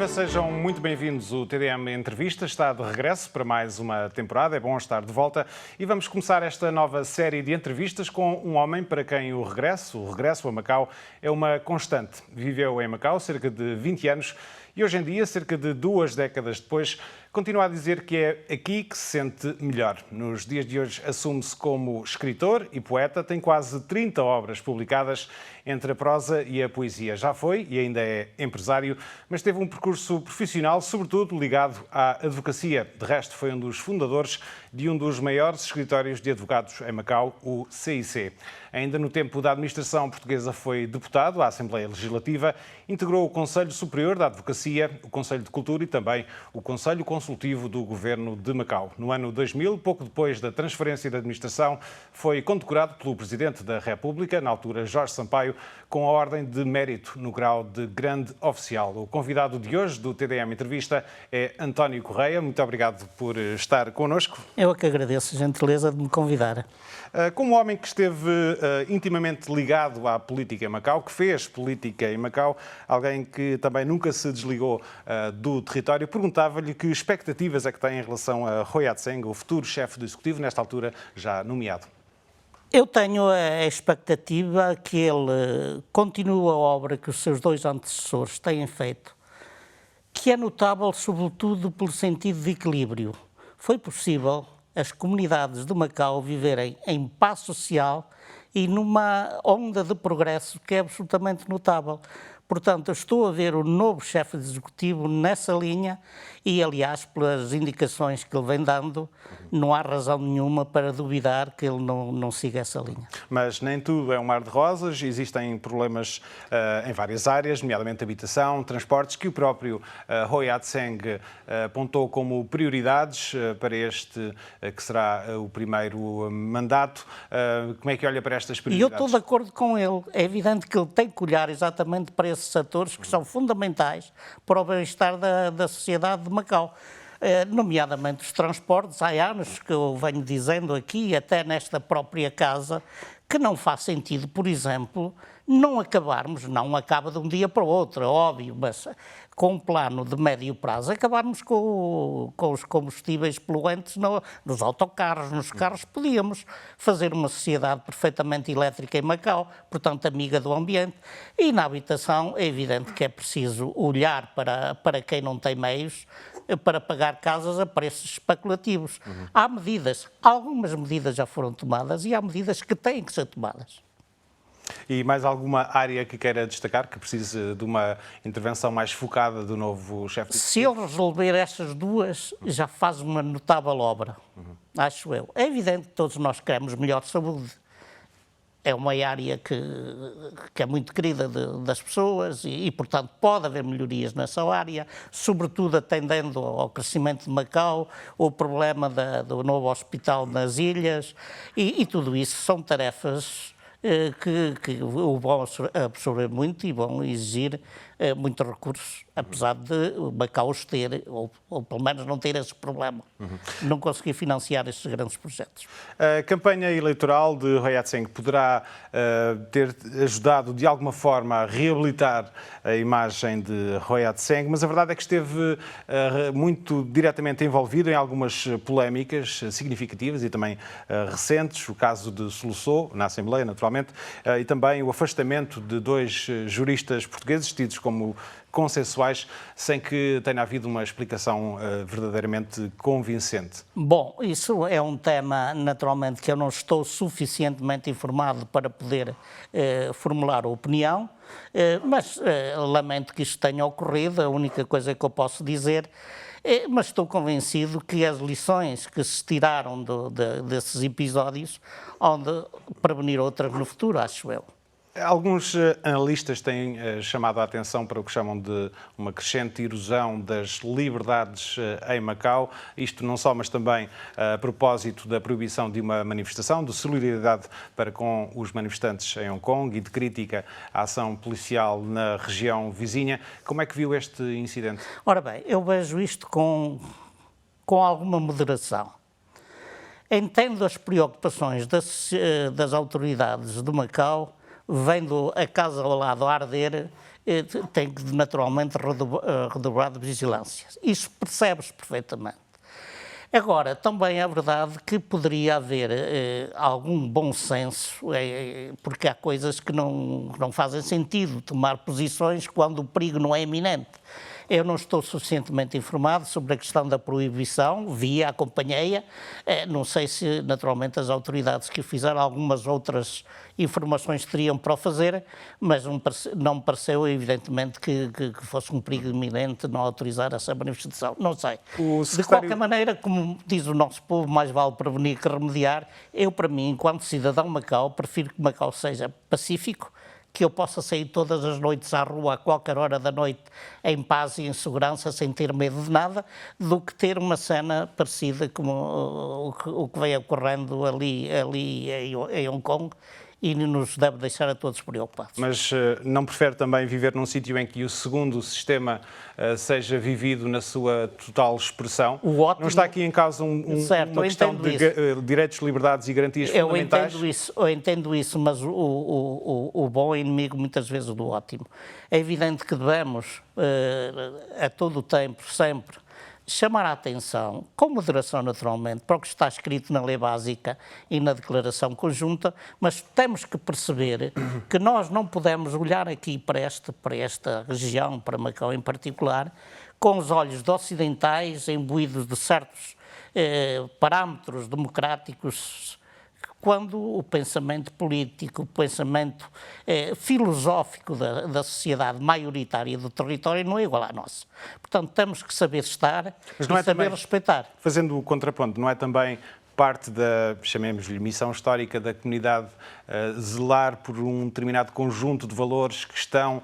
sejam muito bem-vindos. O TDM Entrevista está de regresso para mais uma temporada. É bom estar de volta e vamos começar esta nova série de entrevistas com um homem para quem o regresso a Macau, é uma constante. Viveu em Macau cerca de 20 anos e hoje em dia, cerca de 2 décadas depois, continua a dizer que é aqui que se sente melhor. Nos dias de hoje assume-se como escritor e poeta, tem quase 30 obras publicadas entre a prosa e a poesia. Já foi e ainda é empresário, mas teve um percurso profissional, sobretudo ligado à advocacia. De resto, foi um dos fundadores de um dos maiores escritórios de advogados em Macau, o CIC. Ainda no tempo da administração portuguesa foi deputado à Assembleia Legislativa, integrou o Conselho Superior da Advocacia, o Conselho de Cultura e também o Conselho Consultivo do Governo de Macau. No ano 2000, pouco depois da transferência da administração, foi condecorado pelo Presidente da República, na altura Jorge Sampaio, com a Ordem de Mérito no grau de Grande Oficial. O convidado de hoje do TDM Entrevista é António Correia. Muito obrigado por estar connosco. Eu é que agradeço a gentileza de me convidar. Como homem que esteve intimamente ligado à política em Macau, que fez política em Macau, alguém que também nunca se desligou do território, perguntava-lhe que expectativas é que tem em relação a Rui Yat-Seng, o futuro chefe do Executivo, nesta altura já nomeado. Eu tenho a expectativa que ele continue a obra que os seus 2 antecessores têm feito, que é notável sobretudo pelo sentido de equilíbrio. Foi possível as comunidades de Macau viverem em paz social e numa onda de progresso que é absolutamente notável. Portanto, eu estou a ver o novo chefe de executivo nessa linha e, aliás, pelas indicações que ele vem dando, não há razão nenhuma para duvidar que ele não siga essa linha. Mas nem tudo é um mar de rosas, existem problemas em várias áreas, nomeadamente habitação, transportes, que o próprio Rui Yat-Seng apontou como prioridades para este que será o primeiro mandato. Como é que olha para estas prioridades? E eu estou de acordo com ele. É evidente que ele tem que olhar exatamente para esses atores que são fundamentais para o bem-estar da sociedade de Macau. Nomeadamente os transportes. Há anos que eu venho dizendo aqui, até nesta própria casa, que não faz sentido, por exemplo, não acaba de um dia para o outro, é óbvio, mas com um plano de médio prazo, acabarmos com os combustíveis poluentes nos autocarros, nos carros. Podíamos fazer uma sociedade perfeitamente elétrica em Macau, portanto amiga do ambiente, e na habitação é evidente que é preciso olhar para quem não tem meios para pagar casas a preços especulativos. Há medidas, algumas medidas já foram tomadas e há medidas que têm que ser tomadas. E mais alguma área que queira destacar, que precise de uma intervenção mais focada do novo chefe de Se ele resolver estas duas, já faz uma notável obra, acho eu. É evidente que todos nós queremos melhor saúde. É uma área que é muito querida das pessoas e, portanto, pode haver melhorias nessa área, sobretudo atendendo ao crescimento de Macau, o problema do novo hospital nas ilhas e tudo isso são tarefas que o vão absorver muito e vão exigir muitos recursos, apesar de Macau os ter, ou pelo menos não ter esse problema, não conseguir financiar estes grandes projetos. A campanha eleitoral de Rui Yat-Seng poderá ter ajudado de alguma forma a reabilitar a imagem de Rui Yat-Seng, mas a verdade é que esteve muito diretamente envolvido em algumas polémicas significativas e também recentes, o caso de Soluçou, na Assembleia, naturalmente, e também o afastamento de 2 juristas portugueses tidos como consensuais, sem que tenha havido uma explicação verdadeiramente convincente. Bom, isso é um tema, naturalmente, que eu não estou suficientemente informado para poder formular opinião, mas lamento que isto tenha ocorrido. A única coisa que eu posso dizer mas estou convencido que as lições que se tiraram desses episódios hão de prevenir outras no futuro, acho eu. Alguns analistas têm chamado a atenção para o que chamam de uma crescente erosão das liberdades em Macau. Isto não só, mas também a propósito da proibição de uma manifestação, de solidariedade para com os manifestantes em Hong Kong e de crítica à ação policial na região vizinha. Como é que viu este incidente? Ora bem, eu vejo isto com alguma moderação. Entendo as preocupações das autoridades de Macau, vendo a casa ao lado a arder, tem que naturalmente redobrar de vigilância. Isso percebe-se perfeitamente. Agora, também é verdade que poderia haver algum bom senso, porque há coisas que não fazem sentido tomar posições quando o perigo não é iminente. Eu não estou suficientemente informado sobre a questão da proibição, acompanhei-a, não sei se naturalmente as autoridades que o fizeram, algumas outras informações teriam para o fazer, mas não me pareceu evidentemente que fosse um perigo iminente não autorizar essa manifestação, não sei. De qualquer maneira, como diz o nosso povo, mais vale prevenir que remediar. Eu, para mim, enquanto cidadão de Macau, prefiro que Macau seja pacífico, que eu possa sair todas as noites à rua, a qualquer hora da noite, em paz e em segurança, sem ter medo de nada, do que ter uma cena parecida como o que vem ocorrendo ali em Hong Kong, e nos deve deixar a todos preocupados. Mas não prefere também viver num sítio em que o segundo sistema seja vivido na sua total expressão? Ótimo. Não está aqui em causa uma questão de direitos, liberdades e garantias fundamentais? Eu entendo isso, mas o bom é inimigo muitas vezes do ótimo. É evidente que devemos, a todo o tempo, sempre, chamar a atenção, com moderação naturalmente, para o que está escrito na lei básica e na declaração conjunta, mas temos que perceber que nós não podemos olhar aqui para esta região, para Macau em particular, com os olhos de ocidentais, imbuídos de certos parâmetros democráticos, quando o pensamento político, o pensamento filosófico da sociedade maioritária do território não é igual à nossa. Portanto, temos que saber estar e saber respeitar. Fazendo o contraponto, não é também parte da, chamemos-lhe, missão histórica da comunidade zelar por um determinado conjunto de valores que estão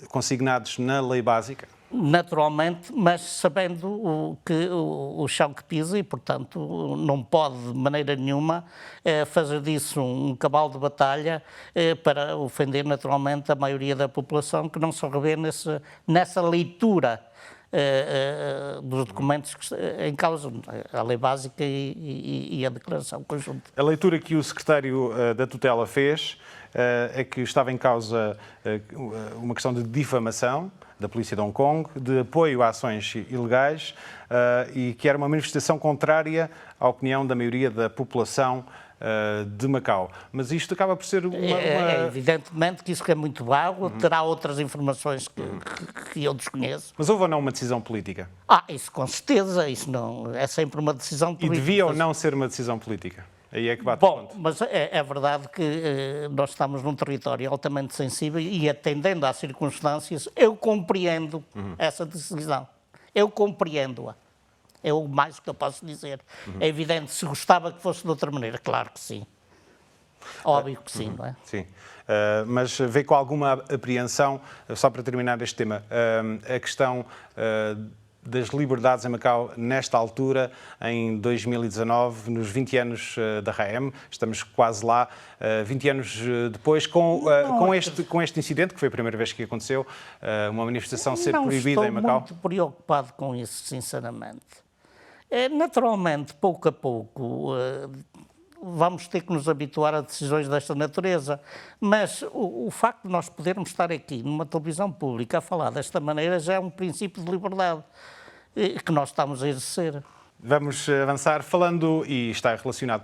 consignados na lei básica? Naturalmente, mas sabendo o chão que pisa e, portanto, não pode de maneira nenhuma fazer disso um cavalo de batalha para ofender naturalmente a maioria da população que não se revê nessa leitura dos documentos em causa, a lei básica e a declaração conjunta. A leitura que o secretário da tutela fez é que estava em causa uma questão de difamação da polícia de Hong Kong, de apoio a ações ilegais e que era uma manifestação contrária à opinião da maioria da população de Macau. Mas isto acaba por ser evidentemente que isso é muito vago, terá outras informações que eu desconheço. Mas houve ou não uma decisão política? Isso com certeza, isso não, é sempre uma decisão política. E devia ou não ser uma decisão política? Aí é que bate o ponto. Mas é verdade que nós estamos num território altamente sensível e, atendendo às circunstâncias, eu compreendo essa decisão. Eu compreendo-a. É o mais que eu posso dizer. É evidente, se gostava que fosse de outra maneira, claro que sim. Óbvio que sim, não é? Sim. Mas vê com alguma apreensão, só para terminar este tema, a questão das liberdades em Macau nesta altura, em 2019, nos 20 anos da RAEM, estamos quase lá, 20 anos depois, com este incidente, que foi a primeira vez que aconteceu, uma manifestação ser proibida em Macau? Não estou muito preocupado com isso, sinceramente. Naturalmente, pouco a pouco, vamos ter que nos habituar a decisões desta natureza, mas o facto de nós podermos estar aqui numa televisão pública a falar desta maneira já é um princípio de liberdade que nós estamos a exercer. Vamos avançar falando, e está relacionado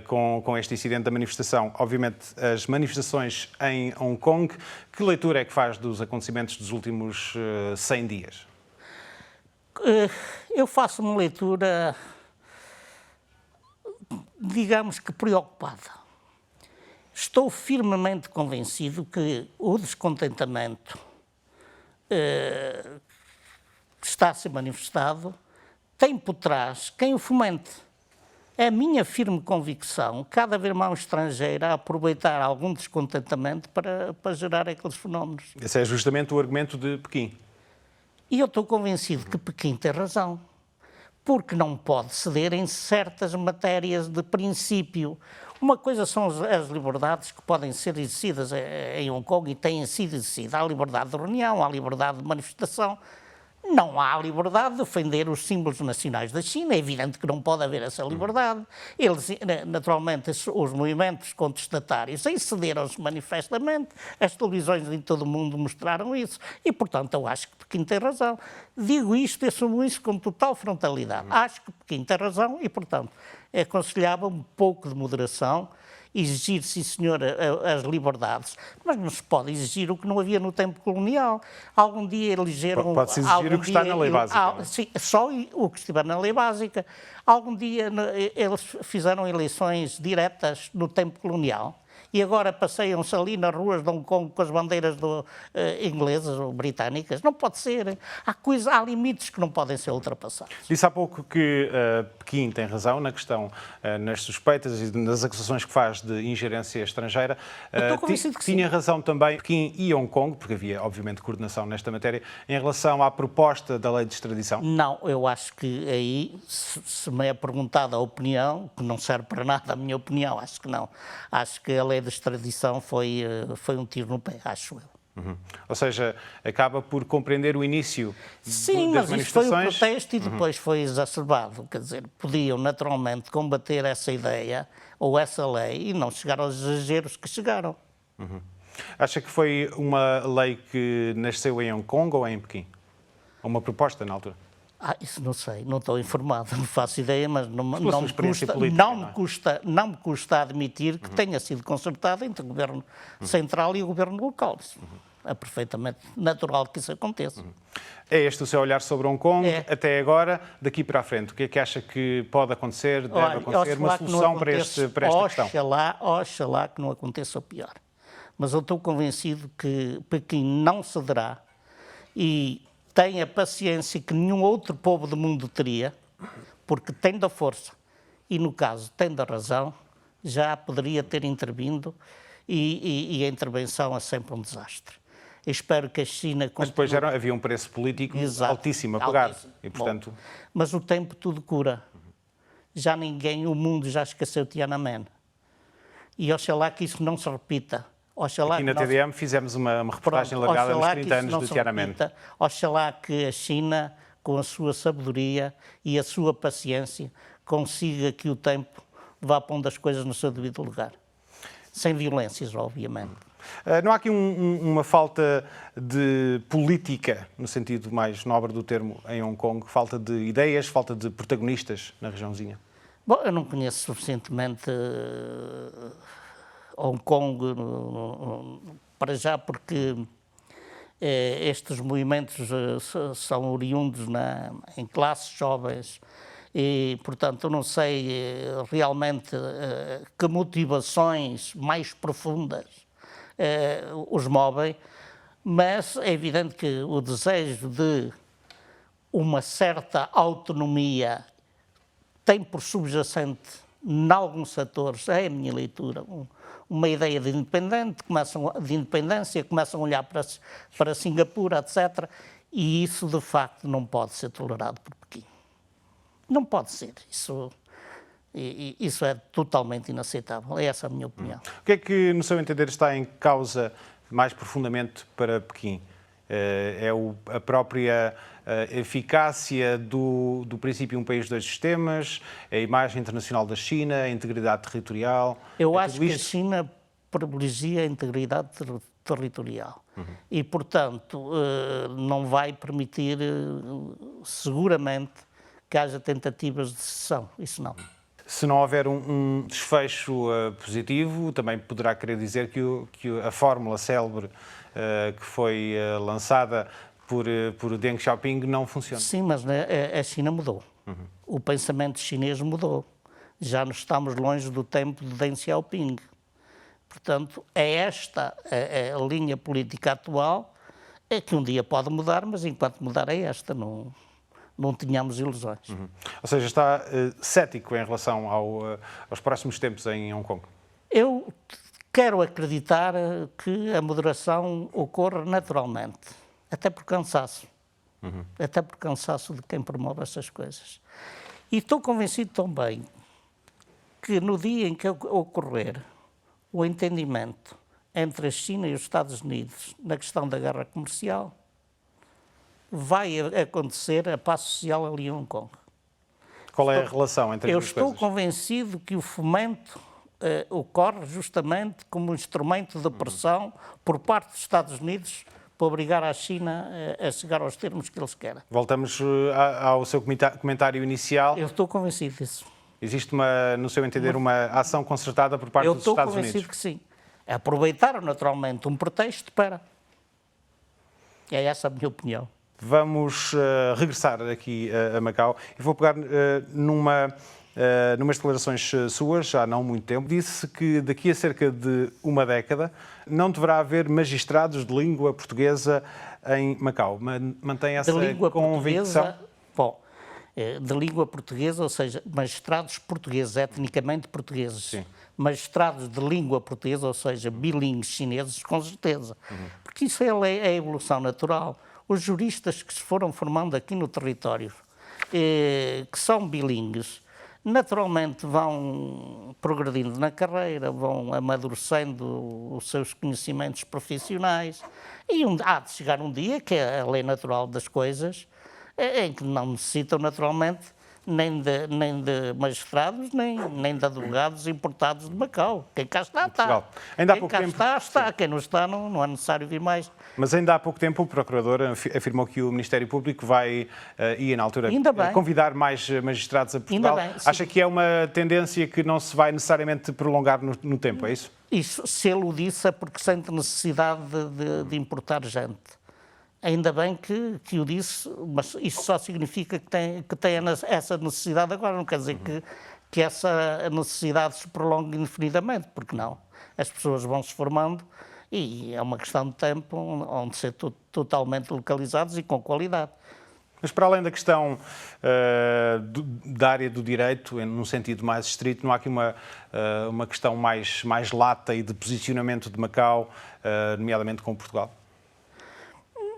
com este incidente da manifestação, obviamente as manifestações em Hong Kong. Que leitura é que faz dos acontecimentos dos últimos 100 dias? Eu faço uma leitura, digamos que preocupada. Estou firmemente convencido que o descontentamento que está a ser manifestado tem por trás quem o fomente. É a minha firme convicção que há de haver mão estrangeira a aproveitar algum descontentamento para gerar aqueles fenómenos. Esse é justamente o argumento de Pequim. E eu estou convencido que Pequim tem razão, porque não pode ceder em certas matérias de princípio. Uma coisa são as liberdades que podem ser exercidas em Hong Kong e têm sido exercidas. Há a liberdade de reunião, há a liberdade de manifestação. Não há liberdade de defender os símbolos nacionais da China, é evidente que não pode haver essa liberdade. Eles, naturalmente, os movimentos contestatários excederam-se manifestamente, as televisões em todo o mundo mostraram isso, e, portanto, eu acho que Pequim tem razão. Digo isto e assumo isso com total frontalidade. Acho que Pequim tem razão e, portanto, é aconselhável um pouco de moderação, exigir, sim senhor, as liberdades, mas não se pode exigir o que não havia no tempo colonial. Algum dia elegeram... Pode-se exigir o que está na lei básica. Sim, só o que estiver na lei básica. Algum dia eles fizeram eleições diretas no tempo colonial e agora passeiam-se ali nas ruas de Hong Kong com as bandeiras inglesas ou britânicas. Não pode ser. Há limites que não podem ser ultrapassados. Disse há pouco que Pequim tem razão na questão, nas suspeitas e nas acusações que faz de ingerência estrangeira. Estou convencido que sim. Tinha razão também Pequim e Hong Kong, porque havia, obviamente, coordenação nesta matéria, em relação à proposta da lei de extradição? Não, eu acho que aí, se me é perguntada a opinião, que não serve para nada a minha opinião, acho que não. Acho que a lei de extradição foi um tiro no pé, acho eu. Uhum. Ou seja, acaba por compreender o início Sim, das mas isso foi o manifestações. protesto e depois foi exacerbado. Quer dizer, podiam naturalmente combater essa ideia ou essa lei e não chegar aos exageros que chegaram. Uhum. Acha que foi uma lei que nasceu em Hong Kong ou em Pequim? Uma proposta na altura? Isso não sei, não estou informado, não faço ideia, mas não me custa admitir que tenha sido concertada entre o Governo Central e o Governo local. É perfeitamente natural que isso aconteça. É este o seu olhar sobre Hong Kong, até agora, daqui para a frente? O que é que acha que pode acontecer, deve acontecer, uma solução para esta questão? Oxalá que não aconteça o pior. Mas eu estou convencido que Pequim não cederá e tem a paciência que nenhum outro povo do mundo teria, porque tem da força e, no caso, tem da razão, já poderia ter intervindo e a intervenção é sempre um desastre. Eu espero que a China... Mas depois havia um preço político altíssimo a pagar. Altíssimo. E, portanto... Bom, mas o tempo tudo cura. Já o mundo já esqueceu Tiananmen. E oxalá que isso não se repita. Aqui na TDM fizemos uma reportagem alargada nos 30 anos do Tiananmen. Oxalá que a China, com a sua sabedoria e a sua paciência, consiga que o tempo vá pondo as coisas no seu devido lugar. Sem violências, obviamente. Não há aqui uma falta de política, no sentido mais nobre do termo, em Hong Kong? Falta de ideias, falta de protagonistas na regiãozinha? Bom, eu não conheço suficientemente Hong Kong para já, porque estes movimentos são oriundos em classes jovens e, portanto, eu não sei realmente que motivações mais profundas os movem, mas é evidente que o desejo de uma certa autonomia tem por subjacente, em alguns setores, é a minha leitura, uma ideia de independência, começam a olhar para Singapura, etc. E isso, de facto, não pode ser tolerado por Pequim. Não pode ser. Isso é totalmente inaceitável. É essa a minha opinião. O que é que, no seu entender, está em causa mais profundamente para Pequim? É a própria eficácia do princípio um país, dois sistemas, a imagem internacional da China, a integridade territorial? Eu acho que a China privilegia a integridade territorial e, portanto, não vai permitir, seguramente, que haja tentativas de secessão. Isso não. Se não houver um desfecho positivo, também poderá querer dizer que a fórmula célebre que foi lançada por Deng Xiaoping não funciona. Sim, mas a China mudou. O pensamento chinês mudou. Já nos estamos longe do tempo de Deng Xiaoping. Portanto, é esta a linha política atual, que um dia pode mudar, mas enquanto mudar é esta, não tínhamos ilusões. Ou seja, está cético em relação aos próximos tempos em Hong Kong? Eu quero acreditar que a moderação ocorra naturalmente, até por cansaço. Até por cansaço de quem promove essas coisas. E estou convencido também que no dia em que ocorrer o entendimento entre a China e os Estados Unidos na questão da guerra comercial, vai acontecer a paz social ali em Hong Kong. Qual é a relação entre as Eu duas estou coisas? convencido que o fomento ocorre justamente como instrumento de pressão por parte dos Estados Unidos para obrigar a China a chegar aos termos que eles querem. Voltamos ao seu comentário inicial. Eu estou convencido disso. Existe, no seu entender, uma ação concertada por parte Eu dos estou Estados convencido Unidos? que sim. Aproveitaram naturalmente um pretexto para. É essa a minha opinião. Vamos regressar aqui a Macau e vou pegar numas declarações suas, já há não muito tempo. Disse que daqui a cerca de uma década não deverá haver magistrados de língua portuguesa em Macau. Mantém essa De língua convicção? portuguesa, bom, de língua portuguesa, ou seja, magistrados portugueses, etnicamente portugueses. Sim. Magistrados de língua portuguesa, ou seja, bilíngues chineses, com certeza. Porque isso é a evolução natural. Os juristas que se foram formando aqui no território, que são bilíngues, naturalmente vão progredindo na carreira, vão amadurecendo os seus conhecimentos profissionais e há de chegar um dia, que é a lei natural das coisas, em que não necessitam naturalmente nem de magistrados, nem de advogados importados de Macau. Quem cá está, está. Portugal. Ainda há Quem pouco cá tempo- está, está. Sim. Quem não está, não é necessário vir mais. Mas ainda há pouco tempo o Procurador afirmou que o Ministério Público ia na altura, Ainda bem. convidar mais magistrados a Portugal. Ainda bem, sim. Acha que é uma tendência que não se vai necessariamente prolongar no tempo, é isso? Isso, se ele o disse, é porque sente necessidade de importar gente. Ainda bem que o disse, mas isso só significa que tem essa necessidade agora, não quer dizer que essa necessidade se prolongue indefinidamente, porque não. As pessoas vão se formando e é uma questão de tempo onde ser totalmente localizados e com qualidade. Mas para além da questão da área do direito, num sentido mais estrito, não há aqui uma questão mais lata e de posicionamento de Macau, nomeadamente com Portugal?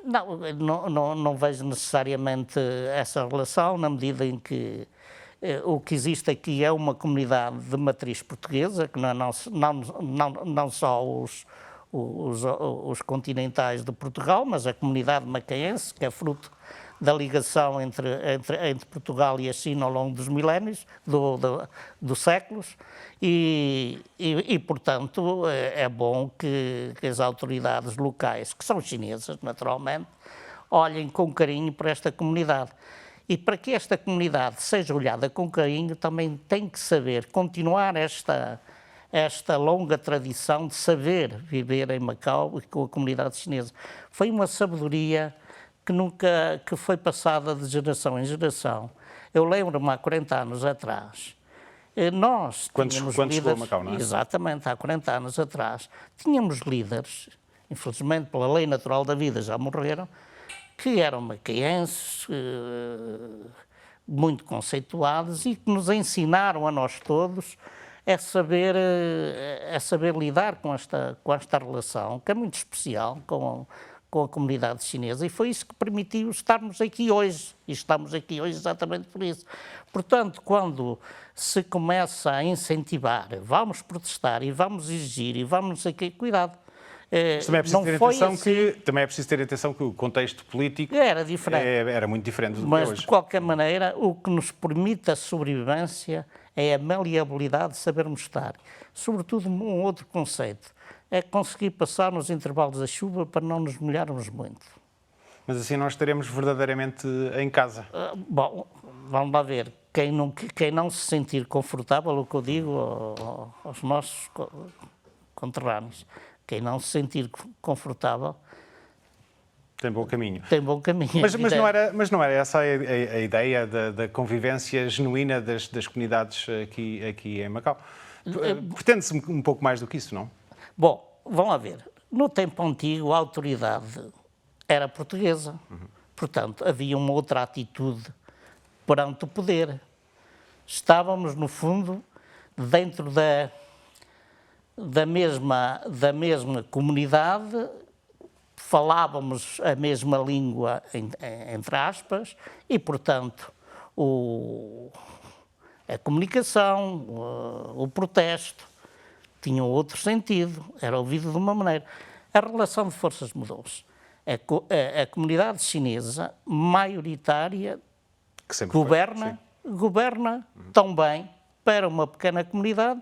Não vejo necessariamente essa relação, na medida em que o que existe aqui é uma comunidade de matriz portuguesa, que não só os continentais de Portugal, mas a comunidade macaense, que é fruto da ligação entre Portugal e a China ao longo dos milénios, dos séculos, e, portanto, é bom que as autoridades locais, que são chinesas, naturalmente, olhem com carinho para esta comunidade. E para que esta comunidade seja olhada com carinho, também tem que saber continuar esta longa tradição de saber viver em Macau e com a comunidade chinesa. Foi uma sabedoria que foi passada de geração em geração. Eu lembro-me há 40 anos atrás, nós tínhamos quando chegou a líderes, Macau, não é? Exatamente, há 40 anos atrás, tínhamos líderes, infelizmente pela lei natural da vida já morreram, que eram macaenses, muito conceituados e que nos ensinaram a nós todos a saber lidar com esta relação, que é muito especial com a comunidade chinesa, e foi isso que permitiu estarmos aqui hoje, e estamos aqui hoje exatamente por isso. Portanto, quando se começa a incentivar, vamos protestar e vamos exigir e vamos aqui, cuidado. Mas também é preciso ter atenção que o contexto político era diferente. Era muito diferente do que é Mas, hoje. de qualquer maneira, o que nos permite a sobrevivência é a maleabilidade de sabermos estar. Sobretudo, um outro conceito é conseguir passar nos intervalos da chuva para não nos molharmos muito. Mas assim nós estaremos verdadeiramente em casa. Bom, vamos lá ver. Quem não se sentir confortável, o que eu digo aos nossos conterrâneos, quem não se sentir confortável tem bom caminho. tem bom caminho. Mas não era essa a ideia da convivência genuína das comunidades aqui em Macau? Pretende-se um pouco mais do que isso, não? Bom, vamos lá ver. No tempo antigo, a autoridade era portuguesa. Portanto, havia uma outra atitude perante o poder. Estávamos, no fundo, dentro da mesma comunidade, falávamos a mesma língua, entre aspas, e, portanto, a comunicação, o protesto, tinham outro sentido, era ouvido de uma maneira. A relação de forças mudou-se. A comunidade chinesa, maioritária, Que sempre foi, sim. governa tão bem para uma pequena comunidade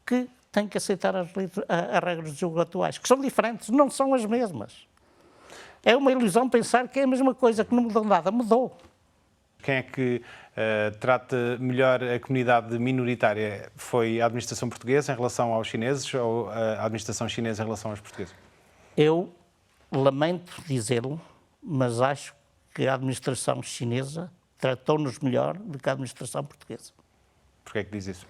que tem que aceitar as regras do jogo atuais, que são diferentes, não são as mesmas. É uma ilusão pensar que é a mesma coisa, que não mudou nada, mudou. Quem é que trata melhor a comunidade minoritária? Foi a administração portuguesa em relação aos chineses ou a administração chinesa em relação aos portugueses? Eu lamento dizê-lo, mas acho que a administração chinesa tratou-nos melhor do que a administração portuguesa. Porquê é que diz isso?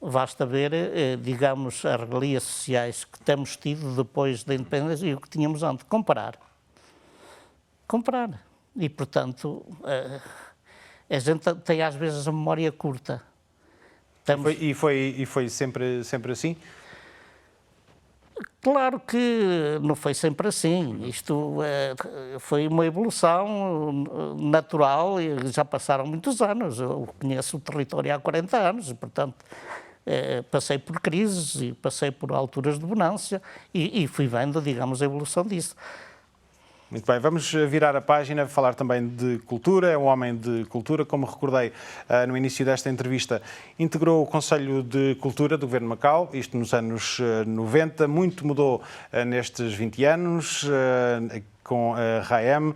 Basta ver, digamos, as regalias sociais que temos tido depois da independência e o que tínhamos antes. Comparar. E, portanto, a gente tem às vezes a memória curta. E foi sempre assim? Claro que não foi sempre assim. Isto foi uma evolução natural e já passaram muitos anos. Eu conheço o território há 40 anos, e, portanto, passei por crises e passei por alturas de bonança e fui vendo, digamos, a evolução disso. Muito bem, vamos virar a página, falar também de cultura. É um homem de cultura, como recordei no início desta entrevista, integrou o Conselho de Cultura do Governo de Macau, isto nos anos 90, muito mudou nestes 20 anos, com a RAEM.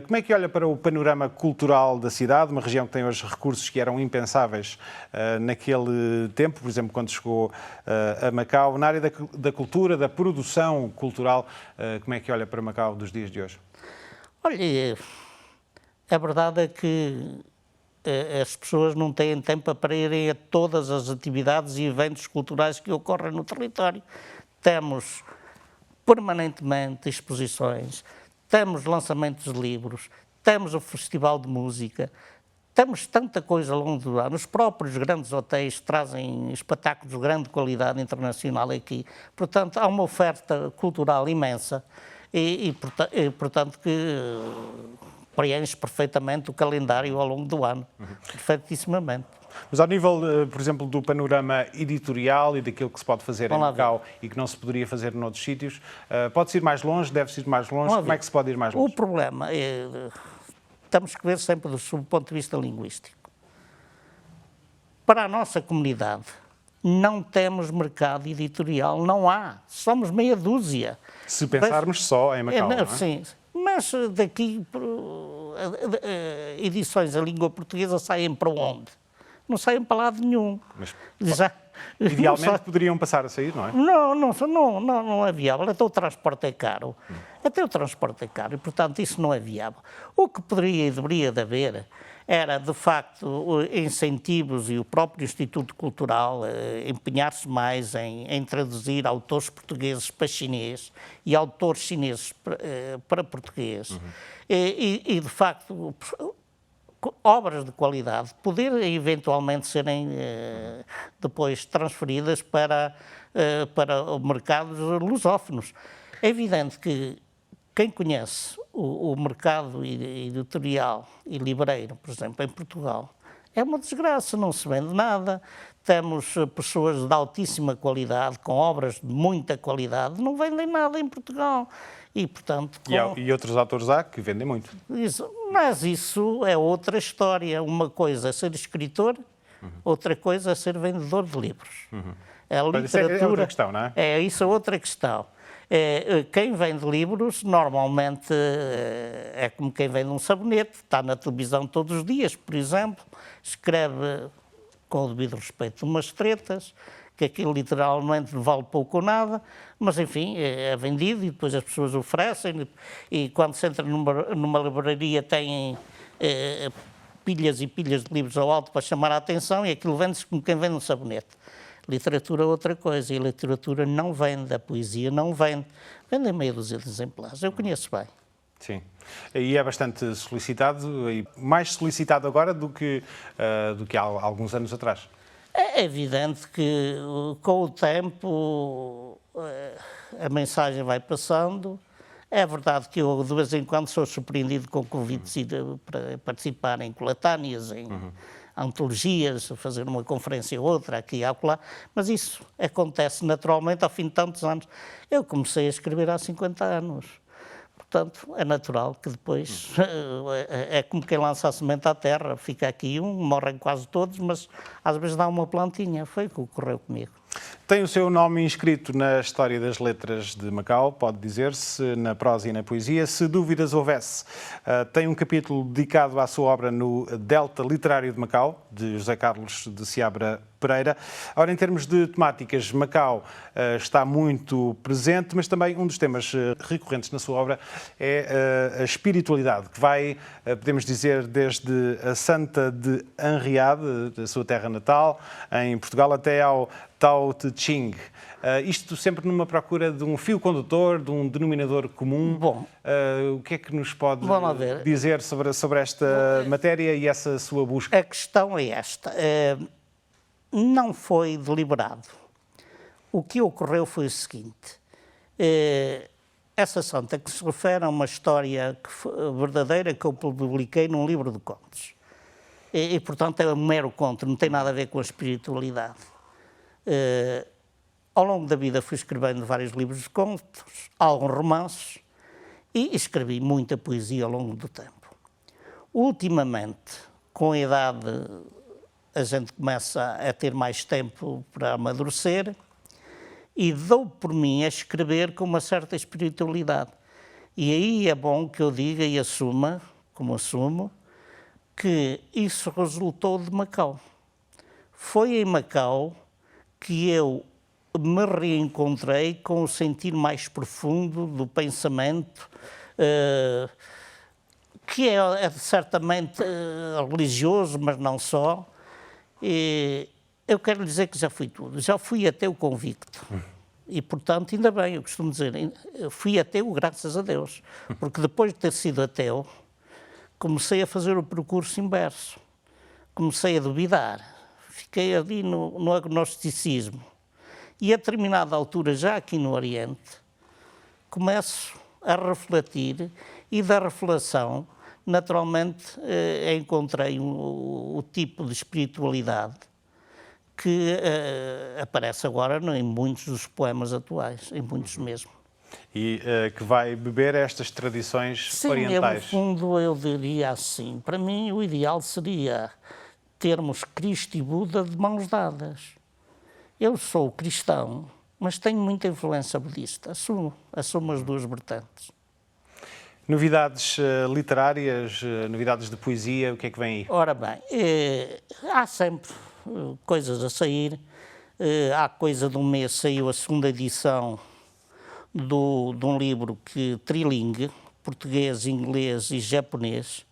Como é que olha para o panorama cultural da cidade, uma região que tem hoje recursos que eram impensáveis naquele tempo, por exemplo, quando chegou a Macau, na área da cultura, da produção cultural, como é que olha para Macau dos dias de hoje? Olha, a verdade é que as pessoas não têm tempo para irem a todas as atividades e eventos culturais que ocorrem no território. Temos permanentemente exposições, temos lançamentos de livros, temos o festival de música, temos tanta coisa ao longo do ano. Os próprios grandes hotéis trazem espetáculos de grande qualidade internacional aqui. Portanto, há uma oferta cultural imensa e portanto, que preenche perfeitamente o calendário ao longo do ano, perfeitissimamente. Mas ao nível, por exemplo, do panorama editorial e daquilo que se pode fazer em Macau e que não se poderia fazer noutros sítios, pode-se ir mais longe, deve-se ir mais longe? Como é que se pode ir mais longe? O problema é, temos que ver sempre do ponto de vista linguístico. Para a nossa comunidade, não temos mercado editorial, não há. Somos meia dúzia. Se pensarmos só em Macau, não é? Sim, mas daqui edições em língua portuguesa saem para onde? Não saem para lado nenhum. Mas, Já, idealmente poderiam passar a sair, não é? Não é viável. Até o transporte é caro. Até o transporte é caro e, portanto, isso não é viável. O que poderia e deveria de haver era, de facto, incentivos e o próprio Instituto Cultural empenhar-se mais em traduzir autores portugueses para chinês e autores chineses para português. E, de facto, obras de qualidade poderem eventualmente serem depois transferidas para mercados lusófonos. É evidente que quem conhece o mercado editorial e livreiro, por exemplo, em Portugal, é uma desgraça, não se vende nada. Temos pessoas de altíssima qualidade, com obras de muita qualidade, não vendem nada em Portugal. E, portanto, e outros autores há que vendem muito. Mas isso é outra história. Uma coisa é ser escritor, outra coisa é ser vendedor de livros. A literatura é outra questão, não é? Isso é outra questão. Quem vende livros, normalmente, é como quem vende um sabonete. Está na televisão todos os dias, por exemplo, escreve, com o devido respeito, umas tretas, que aquilo literalmente vale pouco ou nada, mas enfim, é vendido e depois as pessoas oferecem e quando se entra numa livraria têm pilhas e pilhas de livros ao alto para chamar a atenção e aquilo vende-se como quem vende um sabonete. Literatura é outra coisa e a literatura não vende, a poesia não vende. Vendem meia dúzia de exemplares, eu conheço bem. Sim. E é bastante solicitado, e mais solicitado agora do que há alguns anos atrás. É evidente que com o tempo a mensagem vai passando. É verdade que eu de vez em quando sou surpreendido com convites para participar em coletâneas, em antologias, fazer uma conferência ou outra aqui e acolá, mas isso acontece naturalmente ao fim de tantos anos. Eu comecei a escrever há 50 anos. portanto, é natural que depois é como quem lança a semente à terra, fica aqui morrem quase todos, mas às vezes dá uma plantinha. Foi o que ocorreu comigo. Tem o seu nome inscrito na história das letras de Macau, pode dizer-se, na prosa e na poesia. Se dúvidas houvesse, tem um capítulo dedicado à sua obra no Delta Literário de Macau, de José Carlos de Seabra Pereira. Ora, em termos de temáticas, Macau está muito presente, mas também um dos temas recorrentes na sua obra é a espiritualidade, que vai, podemos dizer, desde a Santa de Henriade, da sua terra natal, em Portugal, até ao Tao Te Ching. Isto sempre numa procura de um fio condutor, de um denominador comum. Bom, o que é que nos pode ver. dizer sobre esta matéria e essa sua busca? A questão é esta. Não foi deliberado. O que ocorreu foi o seguinte. Essa santa que se refere a uma história verdadeira que eu publiquei num livro de contos. E, portanto, é um mero conto, não tem nada a ver com a espiritualidade. Ao longo da vida fui escrevendo vários livros de contos, alguns romances, e escrevi muita poesia ao longo do tempo. Ultimamente, com a idade, a gente começa a ter mais tempo para amadurecer e dou por mim a escrever com uma certa espiritualidade. E aí é bom que eu diga e assuma, como assumo, que isso resultou de Macau. Foi em Macau que eu me reencontrei com o sentir mais profundo do pensamento, que é certamente religioso, mas não só. E eu quero dizer que já fui tudo, já fui ateu convicto. E, portanto, ainda bem, eu costumo dizer, fui ateu graças a Deus, porque depois de ter sido ateu, comecei a fazer o percurso inverso, comecei a duvidar. Fiquei ali no agnosticismo. E a determinada altura, já aqui no Oriente, começo a refletir e da reflexão, naturalmente, encontrei o tipo de espiritualidade que aparece agora em muitos dos poemas atuais, em muitos mesmo. E que vai beber estas tradições orientais. Sim, no fundo eu diria assim, para mim o ideal seria termos Cristo e Buda de mãos dadas. Eu sou cristão, mas tenho muita influência budista. Assumo as duas vertentes. Novidades literárias, novidades de poesia, o que é que vem aí? Ora bem, há sempre coisas a sair. Há coisa de um mês saiu a segunda edição de um livro trilingue, português, inglês e japonês,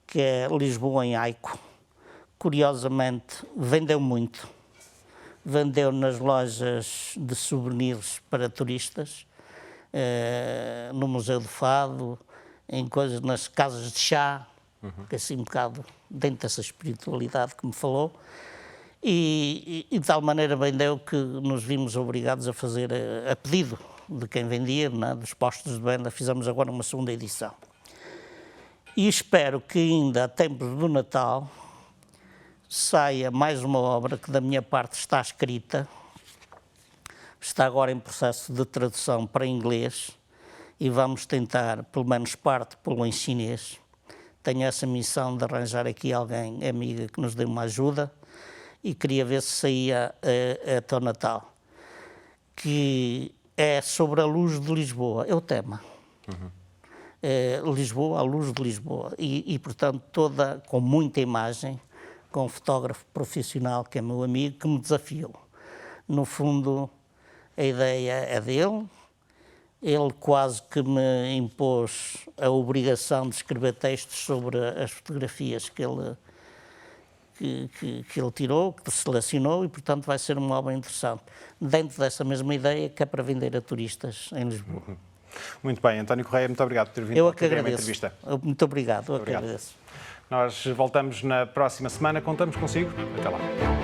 que é Lisboa em Haiku. Curiosamente, vendeu muito. Vendeu nas lojas de souvenirs para turistas, no Museu do Fado, nas casas de chá, que é assim um bocado dentro dessa espiritualidade que me falou. E de tal maneira vendeu que nos vimos obrigados a fazer, a pedido de quem vendia, dos postos de venda, fizemos agora uma segunda edição. E espero que ainda a tempo do Natal saia mais uma obra que da minha parte está escrita, está agora em processo de tradução para inglês e vamos tentar, pelo menos parte, pô-lo em chinês. Tenho essa missão de arranjar aqui alguém, amiga, que nos dê uma ajuda e queria ver se saía até o Natal, que é sobre a luz de Lisboa, é o tema. Lisboa, a luz de Lisboa e portanto, toda com muita imagem, com um fotógrafo profissional que é meu amigo, que me desafiou. No fundo, a ideia é dele, ele quase que me impôs a obrigação de escrever textos sobre as fotografias que ele tirou, que selecionou, e portanto vai ser uma obra interessante. Dentro dessa mesma ideia, que é para vender a turistas em Lisboa. Muito bem, António Correia, muito obrigado por ter vindo Eu ao TDM Entrevista. Muito obrigado, eu que agradeço. Nós voltamos na próxima semana, contamos consigo. Até lá.